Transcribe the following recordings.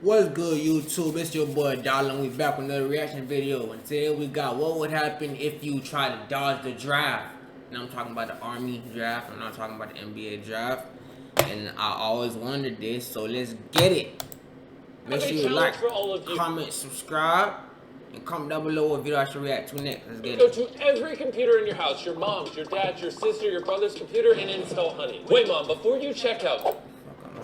What's good, YouTube? It's your boy Dollar, and we back with another reaction video. And today we got what would happen if you try to dodge the draft. And I'm talking about the Army draft. I'm not talking about the NBA draft. And I always wondered this, so let's get it. Make sure you like, comment, subscribe, and comment down below what video I should react to next. Let's get Go it. to every computer in your house, your mom's, your dad's, your sister, your brother's computer, and install Honey. Wait, Mom, before you check out.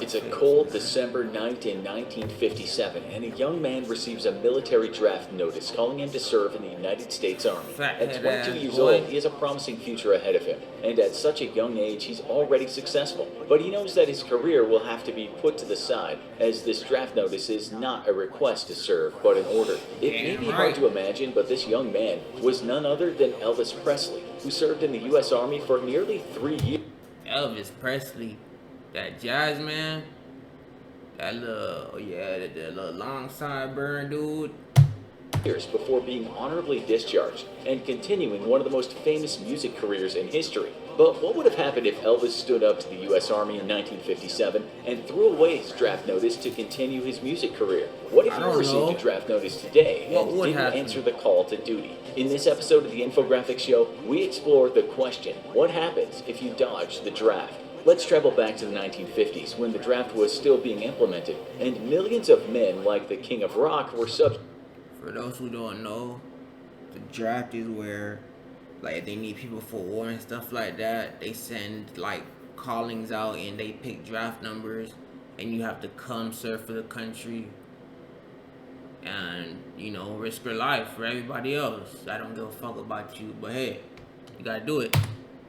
It's a cold December night in 1957, and a young man receives a military draft notice calling him to serve in the United States Army. At 22 years old, he has a promising future ahead of him, and at such a young age, he's already successful. But he knows that his career will have to be put to the side, as this draft notice is not a request to serve, but an order. It may be hard to imagine, but this young man was none other than Elvis Presley, who served in the U.S. Army for nearly 3 years. Elvis Presley. That jazz man, that little, that little long sideburn dude. Years before being honorably discharged and continuing one of the most famous music careers in history. But what would have happened if Elvis stood up to the U.S. Army in 1957 and threw away his draft notice to continue his music career? What if you received a draft notice today and didn't answer the call to duty? In this episode of the Infographics Show, we explore the question, what happens if you dodge the draft? Let's travel back to the 1950s, when the draft was still being implemented, and millions of men, like the King of Rock, were For those who don't know, the draft is where, like, they need people for war and stuff like that. They send, like, callings out and they pick draft numbers, and you have to come serve for the country and, you know, risk your life for everybody else. I don't give a fuck about you, but hey, you gotta do it.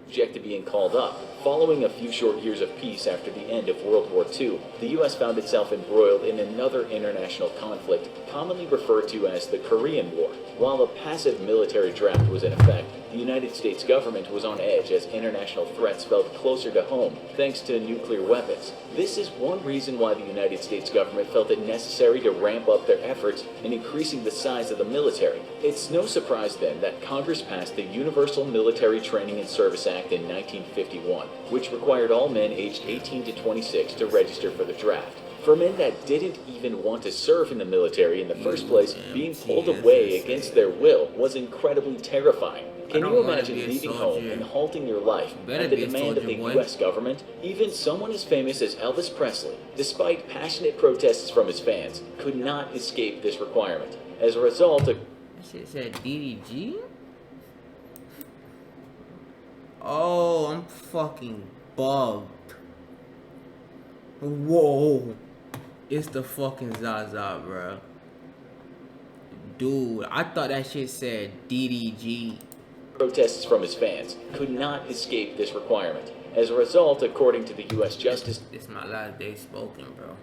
Subject to being called up. Following a few short years of peace after the end of World War II, the U.S. found itself embroiled in another international conflict, commonly referred to as the Korean War. While a passive military draft was in effect, the United States government was on edge as international threats felt closer to home, thanks to nuclear weapons. This is one reason why the United States government felt it necessary to ramp up their efforts in increasing the size of the military. It's no surprise then that Congress passed the Universal Military Training and Service Act in 1951, which required all men aged 18 to 26 to register for the draft. For men that didn't even want to serve in the military in the first place, being pulled away against their will was incredibly terrifying. Can you imagine leaving home and halting your life at the demand of the U.S. government? Even someone as famous as Elvis Presley, despite passionate protests from his fans, could not escape this requirement. As a result, That shit said DDG? Oh, I'm fucking bugged. Whoa. It's the fucking Zaza, bro. Dude, I thought that shit said DDG. Protests from his fans could not escape this requirement. As a result, according to the U.S. Justice It's my last day spoken, bro.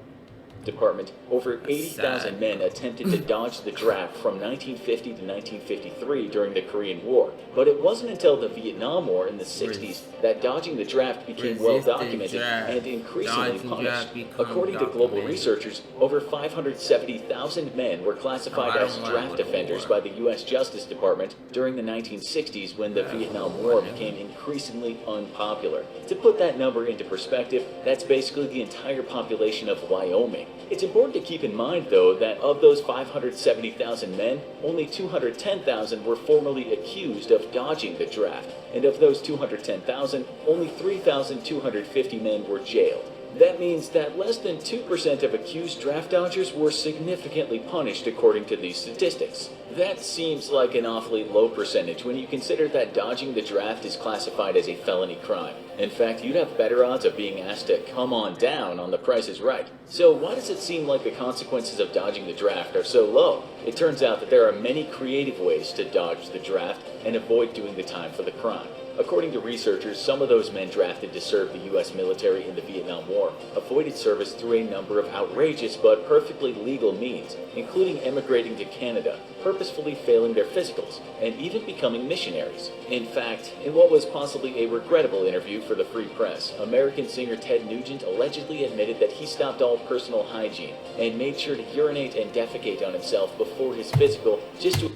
Department, over 80,000 men attempted to dodge the draft from 1950 to 1953 during the Korean War. But it wasn't until the Vietnam War in the 60s that dodging the draft became well documented and increasingly punished. According to global researchers, over 570,000 men were classified as draft offenders by the U.S. Justice Department during the 1960s when the Vietnam War became increasingly unpopular. To put that number into perspective, that's basically the entire population of Wyoming. It's important to keep in mind, though, that of those 570,000 men, only 210,000 were formally accused of dodging the draft, and of those 210,000, only 3,250 men were jailed. That means that less than 2% of accused draft dodgers were significantly punished according to these statistics. That seems like an awfully low percentage when you consider that dodging the draft is classified as a felony crime. In fact, you'd have better odds of being asked to come on down on The Price is Right. So why does it seem like the consequences of dodging the draft are so low? It turns out that there are many creative ways to dodge the draft and avoid doing the time for the crime. According to researchers, some of those men drafted to serve the U.S. military in the Vietnam War avoided service through a number of outrageous but perfectly legal means, including emigrating to Canada, purposefully failing their physicals, and even becoming missionaries. In fact, in what was possibly a regrettable interview for the Free Press, American singer Ted Nugent allegedly admitted that he stopped all personal hygiene and made sure to urinate and defecate on himself before his physical just to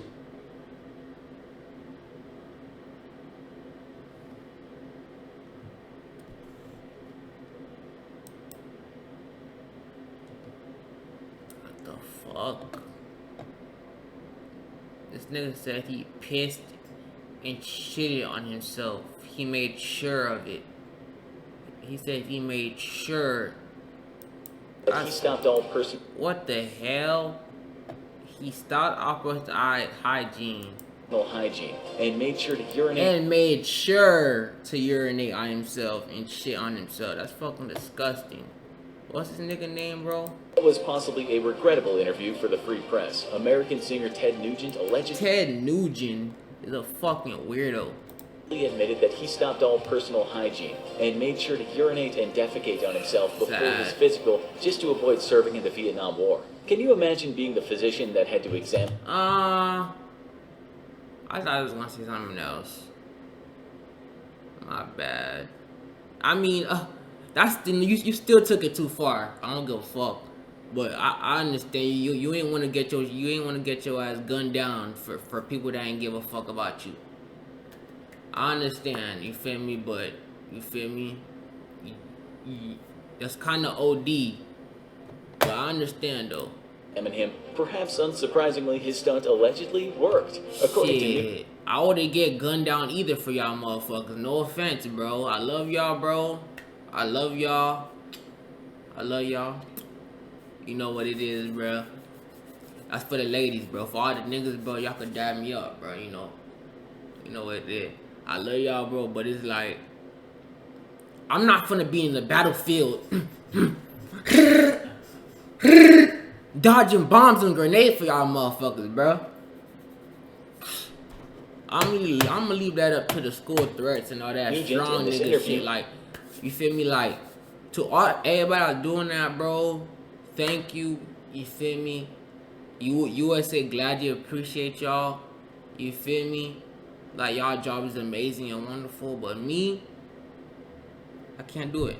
fuck? This nigga said he pissed and shitted on himself. He made sure of it. He said he made sure. He stopped all personal What the hell? He stopped operating hygiene. hygiene and made sure to urinate. And made sure to urinate on himself and shit on himself. That's fucking disgusting. What's his nigga name, bro? It was possibly a regrettable interview for the Free Press. American singer Ted Nugent allegedly Ted Nugent is a fucking weirdo. admitted that he stopped all personal hygiene and made sure to urinate and defecate on himself before his physical just to avoid serving in the Vietnam War. Can you imagine being the physician that had to examine? I thought I was gonna say something else. My bad. I mean, that's the you still took it too far. I don't give a fuck. But I understand you ain't wanna get your ass gunned down for people that ain't give a fuck about you. I understand, you feel me, but you feel me? That's kinda OD. But I understand though. Him. Perhaps unsurprisingly, his stunt allegedly worked. According to Shit, I wouldn't get gunned down either for y'all motherfuckers. No offense, bro. I love y'all, bro. I love y'all. I love y'all. You know what it is, bro. That's for the ladies, bro. For all the niggas, bro, y'all could dab me up, bro. You know what it is. I love y'all, bro, but it's like I'm not finna be in the battlefield dodging bombs and grenades for y'all motherfuckers, bro. I'm gonna leave that up to the school threats and all that strong nigga shit. Like, you feel me? Like, to all everybody that's doing that, bro, thank you. You feel me? USA glad you appreciate y'all. You feel me? Like, y'all job is amazing and wonderful, but me, I can't do it.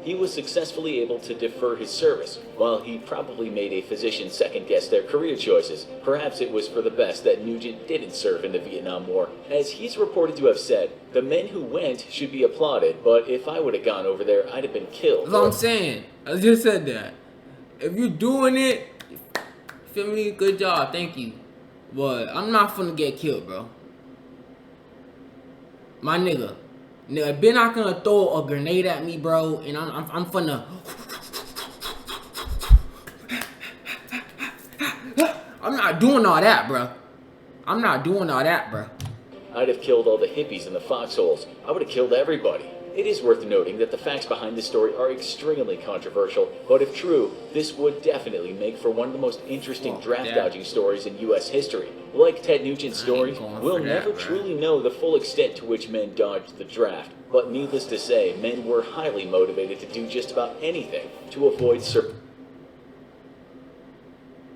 he was successfully able to defer his service. While he probably made a physician second-guess their career choices, perhaps it was for the best that Nugent didn't serve in the Vietnam War. As he's reported to have said, the men who went should be applauded, but if I would have gone over there, I'd have been killed. That's what I'm saying. I just said that. If you're doing it, feel me? Good job, thank you. But I'm not finna get killed, bro. My nigga. Nigga, been not gonna throw a grenade at me, bro, and I'm finna. I'm not doing all that, bro. I'm not doing all that, bro. I'd have killed all the hippies in the foxholes. I would have killed everybody. It is worth noting that the facts behind this story are extremely controversial, but if true, this would definitely make for one of the most interesting draft dodging stories in U.S. history. Like Ted Nugent's story, we'll never truly know the full extent to which men dodged the draft, but needless to say, men were highly motivated to do just about anything to avoid This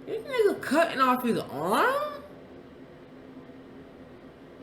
nigga cutting off his arm?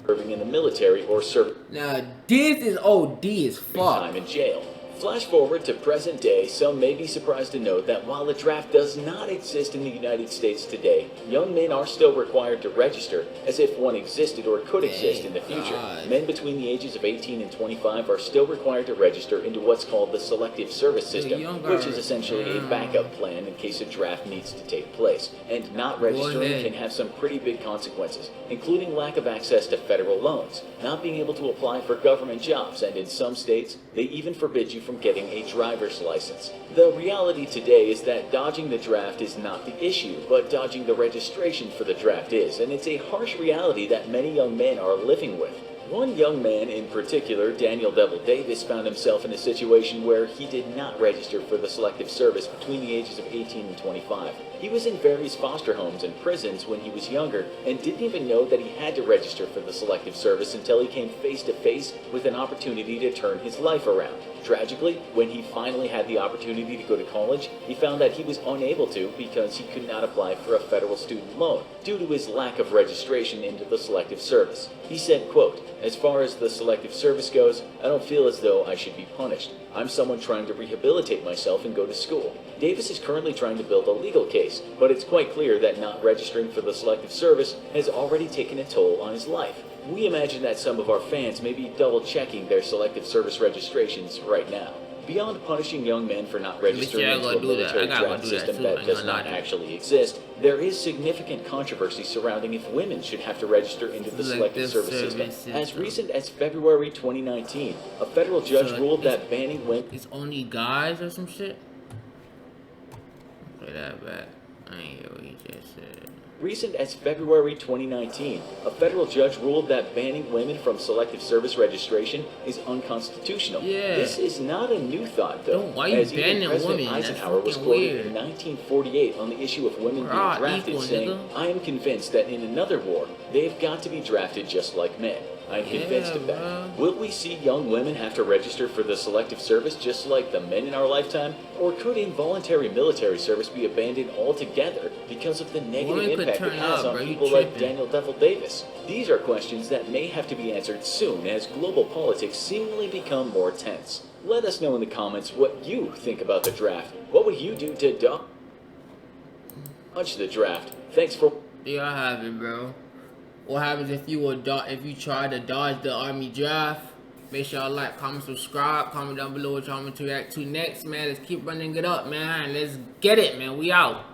serving in the military or serving Now, this is OD as fuck. time in jail. Flash forward to present day, some may be surprised to note that while the draft does not exist in the United States today, young men are still required to register as if one existed or could exist in the future. Men between the ages of 18 and 25 are still required to register into what's called the Selective Service System, which is essentially a backup plan in case a draft needs to take place. And not registering can have some pretty big consequences, including lack of access to federal loans, not being able to apply for government jobs, and in some states, they even forbid you from getting a driver's license. The reality today is that dodging the draft is not the issue, but dodging the registration for the draft is, and it's a harsh reality that many young men are living with. One young man in particular, Daniel Devil Davis, found himself in a situation where he did not register for the Selective Service between the ages of 18 and 25. He was in various foster homes and prisons when he was younger and didn't even know that he had to register for the Selective Service until he came face to face with an opportunity to turn his life around. Tragically, when he finally had the opportunity to go to college, he found that he was unable to because he could not apply for a federal student loan due to his lack of registration into the Selective Service. He said, quote, "As far as the Selective Service goes, I don't feel as though I should be punished. I'm someone trying to rehabilitate myself and go to school." Davis is currently trying to build a legal case, but it's quite clear that not registering for the Selective Service has already taken a toll on his life. We imagine that some of our fans may be double-checking their Selective Service registrations right now. Beyond punishing young men for not registering I into gotta a do that. military I gotta draft do that system too. that I does ain't not gonna lie. actually exist, there is significant controversy surrounding if women should have to register into the selective service system. As recent as February 2019, a federal judge ruled that banning women... It's only guys or some shit? Play that back. I ain't hear what he just said. Recent as February 2019, a federal judge ruled that banning women from selective service registration is unconstitutional. Yeah. This is not a new thought, though, Why you as even banning President women? That's Eisenhower was fucking quoted weird. in 1948 on the issue of women We're being all drafted, equal, saying, nigga. "I am convinced that in another war, they've got to be drafted just like men. I'm convinced of that." bro. Will we see young women have to register for the selective service just like the men in our lifetime? Or could involuntary military service be abandoned altogether because of the negative Women could impact it turn has up, on bro. You people like tripping. Daniel Devil Davis? These are questions that may have to be answered soon as global politics seemingly become more tense. Let us know in the comments what you think about the draft. What would you do to dodge the draft? Thanks for... There I have it, bro. What happens if you try to dodge the army draft? Make sure y'all like, comment, subscribe, comment down below what y'all want to react to next, man. Let's keep running it up, man. Let's get it, man. We out.